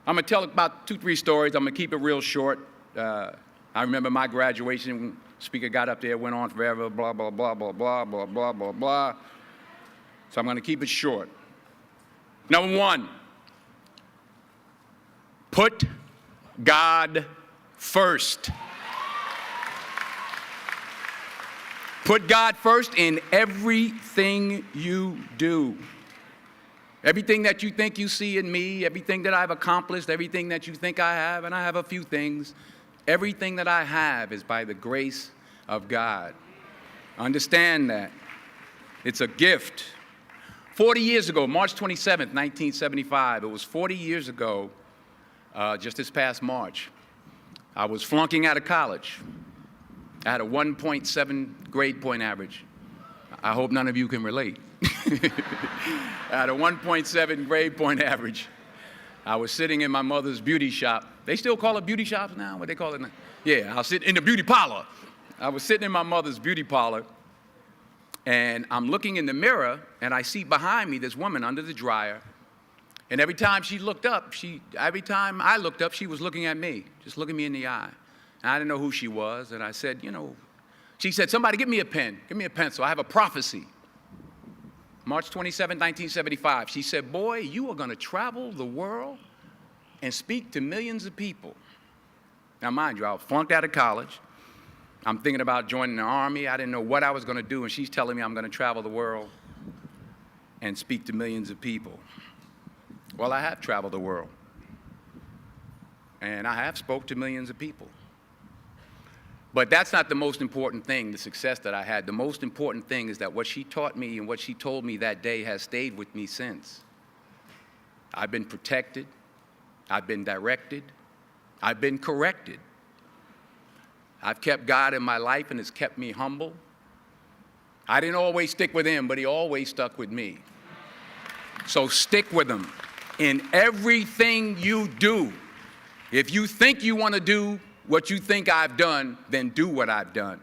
I'm going to tell about 2, 3 stories. I'm going to keep it real short. I remember my graduation. Speaker got up there, went on forever, blah, blah, blah, blah, blah, blah, blah, blah, blah. So I'm going to keep it short. Number 1, put God first. Put God first in everything you do. Everything that you think you see in me, everything that I've accomplished, everything that you think I have, and I have a few things, everything that I have is by the grace of God. Understand that. It's a gift. 40 years ago, March 27th, 1975, it was 40 years ago, just this past March, I was flunking out of college. I had a 1.7 grade point average. I hope none of you can relate. I had a 1.7 grade point average. I was sitting in my mother's beauty shop. They still call it beauty shops now? What they call it now? Yeah, I'll sit in the beauty parlor. I was sitting in my mother's beauty parlor, and I'm looking in the mirror, and I see behind me this woman under the dryer. And every time she looked up, every time I looked up, she was looking at me, just looking me in the eye. And I didn't know who she was, and I said, she said, somebody give me a pen, give me a pencil, I have a prophecy. March 27, 1975, she said, boy, you are going to travel the world and speak to millions of people. Now, mind you, I was flunked out of college. I'm thinking about joining the Army. I didn't know what I was going to do, and she's telling me I'm going to travel the world and speak to millions of people. Well, I have traveled the world, and I have spoke to millions of people. But that's not the most important thing, the success that I had. The most important thing is that what she taught me and what she told me that day has stayed with me since. I've been protected. I've been directed. I've been corrected. I've kept God in my life, and it's kept me humble. I didn't always stick with him, but he always stuck with me. So stick with him in everything you do. If you think you want to do what you think I've done, then do what I've done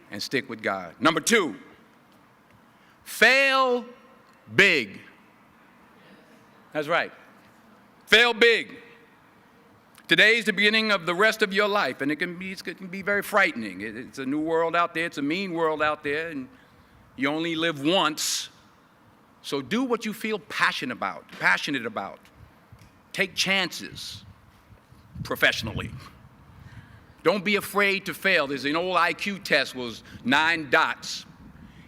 and stick with God. Number 2, fail big. That's right. Fail big. Today is the beginning of the rest of your life, and it can be very frightening. It's a new world out there. It's a mean world out there, and you only live once. So do what you feel passionate about. Take chances professionally. Don't be afraid to fail. There's an old IQ test, was 9 dots,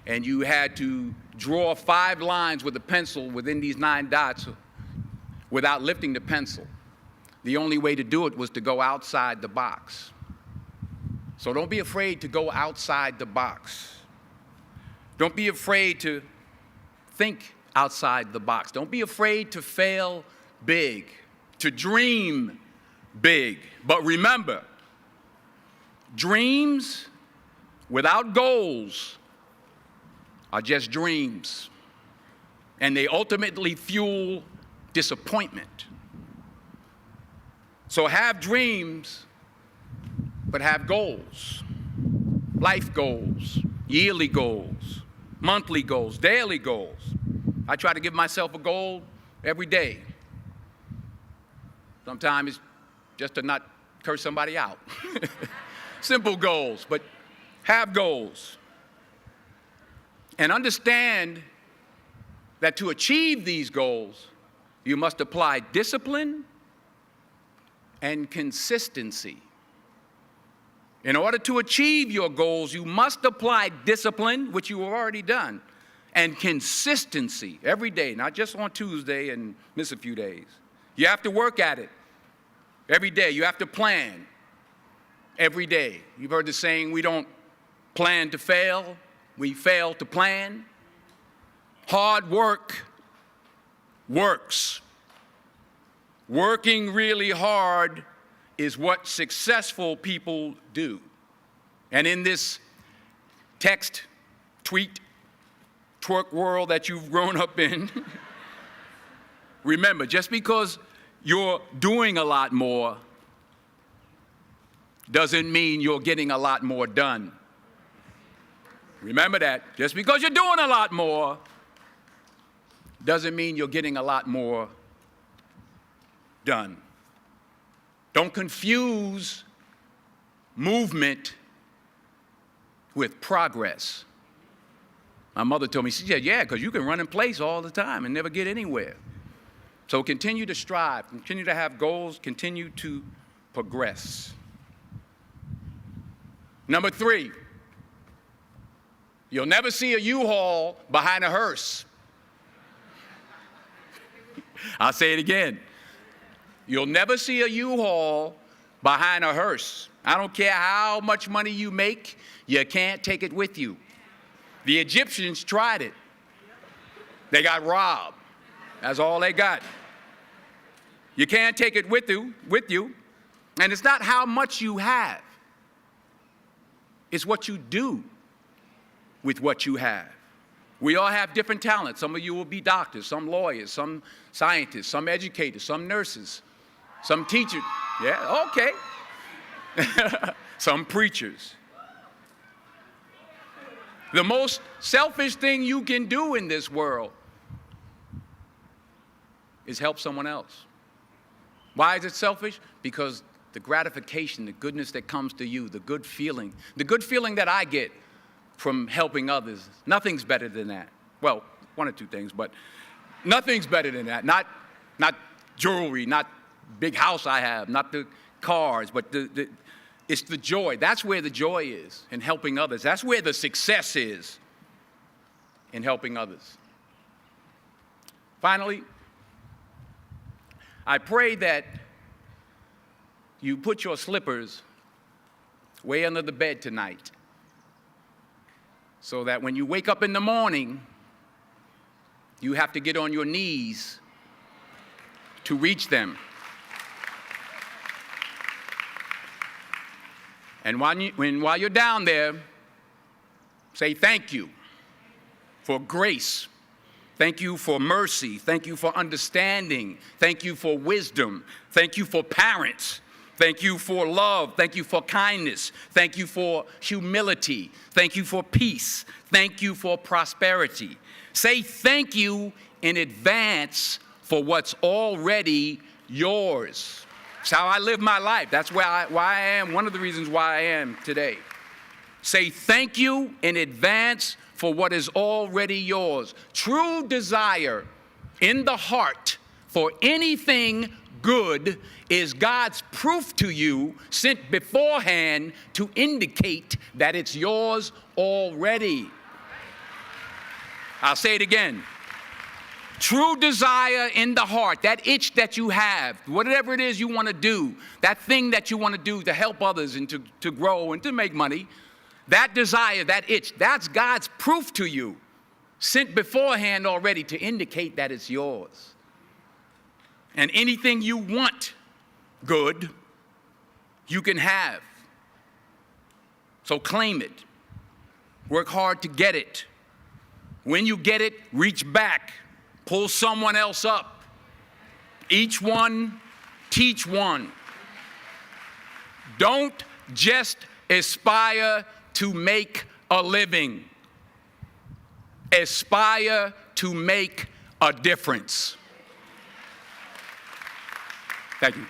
and you had to draw 5 lines with a pencil within these 9 dots without lifting the pencil. The only way to do it was to go outside the box. So don't be afraid to go outside the box. Don't be afraid to think outside the box. Don't be afraid to fail big, to dream big. But remember, dreams without goals are just dreams, and they ultimately fuel disappointment. So have dreams, but have goals. Life goals, yearly goals, monthly goals, daily goals. I try to give myself a goal every day. Sometimes it's just to not curse somebody out. Simple goals, but have goals. And understand that to achieve these goals, you must apply discipline and consistency. In order to achieve your goals, you must apply discipline, which you have already done, and consistency every day, not just on Tuesday and miss a few days. You have to work at it every day. You have to plan every day. You've heard the saying, we don't plan to fail, we fail to plan. Hard work works. Working really hard is what successful people do. And in this text, tweet, twerk world that you've grown up in, remember, just because you're doing a lot more doesn't mean you're getting a lot more done. Remember that. Just because you're doing a lot more doesn't mean you're getting a lot more done. Don't confuse movement with progress. My mother told me, she said, yeah, because you can run in place all the time and never get anywhere. So continue to strive, continue to have goals, continue to progress. Number 3, you'll never see a U-Haul behind a hearse. I'll say it again. You'll never see a U-Haul behind a hearse. I don't care how much money you make, you can't take it with you. The Egyptians tried it. They got robbed. That's all they got. You can't take it with you. And it's not how much you have. It's what you do with what you have. We all have different talents. Some of you will be doctors, some lawyers, some scientists, some educators, some nurses, some teachers. Yeah, okay. Some preachers. The most selfish thing you can do in this world is help someone else. Why is it selfish? Because the gratification, the goodness that comes to you, the good feeling that I get from helping others, nothing's better than that. Well, one or two things, but nothing's better than that. Not jewelry, not big house I have, not the cars, but it's the joy. That's where the joy is, in helping others. That's where the success is, in helping others. Finally, I pray that you put your slippers way under the bed tonight, so that when you wake up in the morning, you have to get on your knees to reach them. And while you're down there, say thank you for grace. Thank you for mercy. Thank you for understanding. Thank you for wisdom. Thank you for parents. Thank you for love. Thank you for kindness. Thank you for humility. Thank you for peace. Thank you for prosperity. Say thank you in advance for what's already yours. It's how I live my life. That's why I am, one of the reasons why I am today. Say thank you in advance for what is already yours. True desire in the heart for anything good is God's proof to you, sent beforehand to indicate that it's yours already. I'll say it again. True desire in the heart, that itch that you have, whatever it is you want to do, that thing that you want to do to help others and to grow and to make money, that desire, that itch, that's God's proof to you, sent beforehand already to indicate that it's yours. And anything you want good, you can have. So claim it. Work hard to get it. When you get it, reach back. Pull someone else up. Each one, teach one. Don't just aspire to make a living. Aspire to make a difference. Thank you.